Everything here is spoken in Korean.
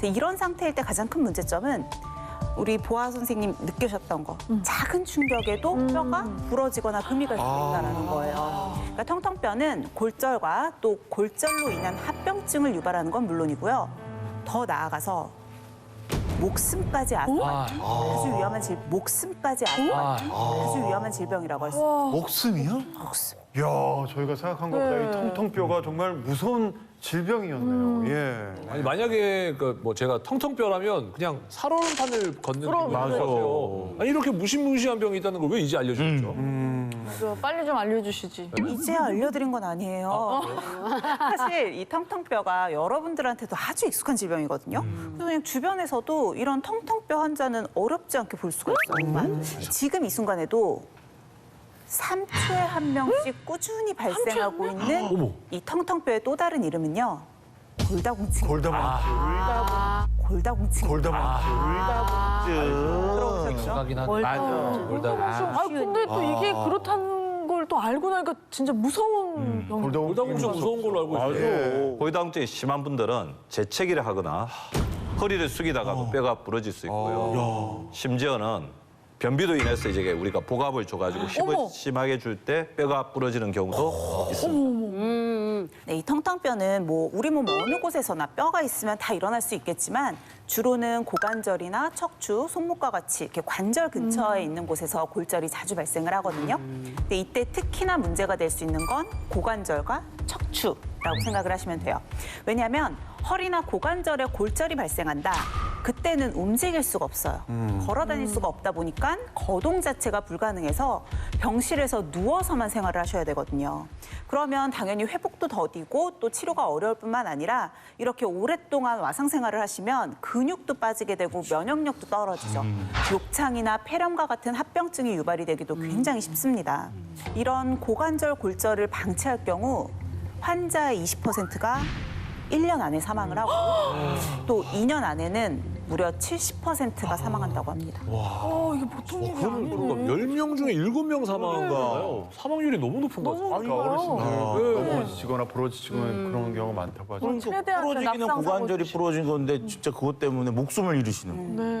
근데 이런 상태일 때 가장 큰 문제점은 우리 보아 선생님 느끼셨던 거 작은 충격에도 뼈가 부러지거나 금이 갈 수 있다는 거예요. 그러니까 텅텅뼈는 골절과 또 골절로 인한 합병증을 유발하는 건 물론이고요. 더 나아가서 목숨까지 아주 위험한 질병이라고 할 수 있어요. 목숨이요? 목숨. 이야, 저희가 생각한 것보다 이 텅텅뼈가 정말 무서운 질병이었네요. 예. 아니 만약에 뭐 제가 텅텅뼈라면 그냥 살얼음판을 걷는 기분인 것 같아요. 아니 이렇게 무시무시한 병이 있다는 걸 왜 이제 알려주죠? 맞아, 빨리 좀 알려주시지. 이제 알려드린 건 아니에요. 사실 이 텅텅뼈가 여러분들한테도 아주 익숙한 질병이거든요. 그래서 그냥 주변에서도 이런 텅텅뼈 환자는 어렵지 않게 볼 수가 있어요. 지금 이 순간에도 3초에 한 명씩 꾸준히 발생하고 있는 이 텅텅뼈의 또 다른 이름은요. 골다공증. 골다공증. 들어보셨죠? 심하긴 한데. 아, 근데 또 이게 그렇다는 걸 또 알고 나니까 진짜 무서운 병이 골다공증 무서운 걸로 알고 있어요. 골다공증이 심한 분들은 재채기를 하거나 허리를 숙이다가도 뼈가 부러질 수 있고요. 심지어는 변비로 인해서 이제 우리가 복압을 줘가지고 힘을 심하게 줄 때 뼈가 부러지는 경우도 있습니다. 네, 이 텅텅뼈는 뭐 우리 몸 어느 곳에서나 뼈가 있으면 다 일어날 수 있겠지만 주로는 고관절이나 척추, 손목과 같이 이렇게 관절 근처에 있는 곳에서 골절이 자주 발생을 하거든요. 근데 이때 특히나 문제가 될 수 있는 건 고관절과 척추라고 생각을 하시면 돼요. 왜냐하면 허리나 고관절에 골절이 발생한다. 그때는 움직일 수가 없어요. 걸어 다닐 수가 없다 보니까 거동 자체가 불가능해서 병실에서 누워서만 생활을 하셔야 되거든요. 그러면 당연히 회복도 더디고 또 치료가 어려울 뿐만 아니라 이렇게 오랫동안 와상 생활을 하시면 근육도 빠지게 되고 면역력도 떨어지죠. 욕창이나 폐렴과 같은 합병증이 유발이 되기도 굉장히 쉽습니다. 이런 고관절 골절을 방치할 경우 환자의 20%가 1년 안에 사망을 하고 또 2년 안에는 무려 70%가 사망한다고 합니다. 이게 보통 일이 아니네. 10명 중에 7명 사망한가요? 사망률이 너무 높은 것 같아요. 그러니까 어르신들 네. 넘어지거나 부러지시는 그런 경우가 많다고 하죠. 최대한 부러지기는 낙상 사고 고관절이 부러진 건데 진짜 그것 때문에 목숨을 잃으시는 거예요.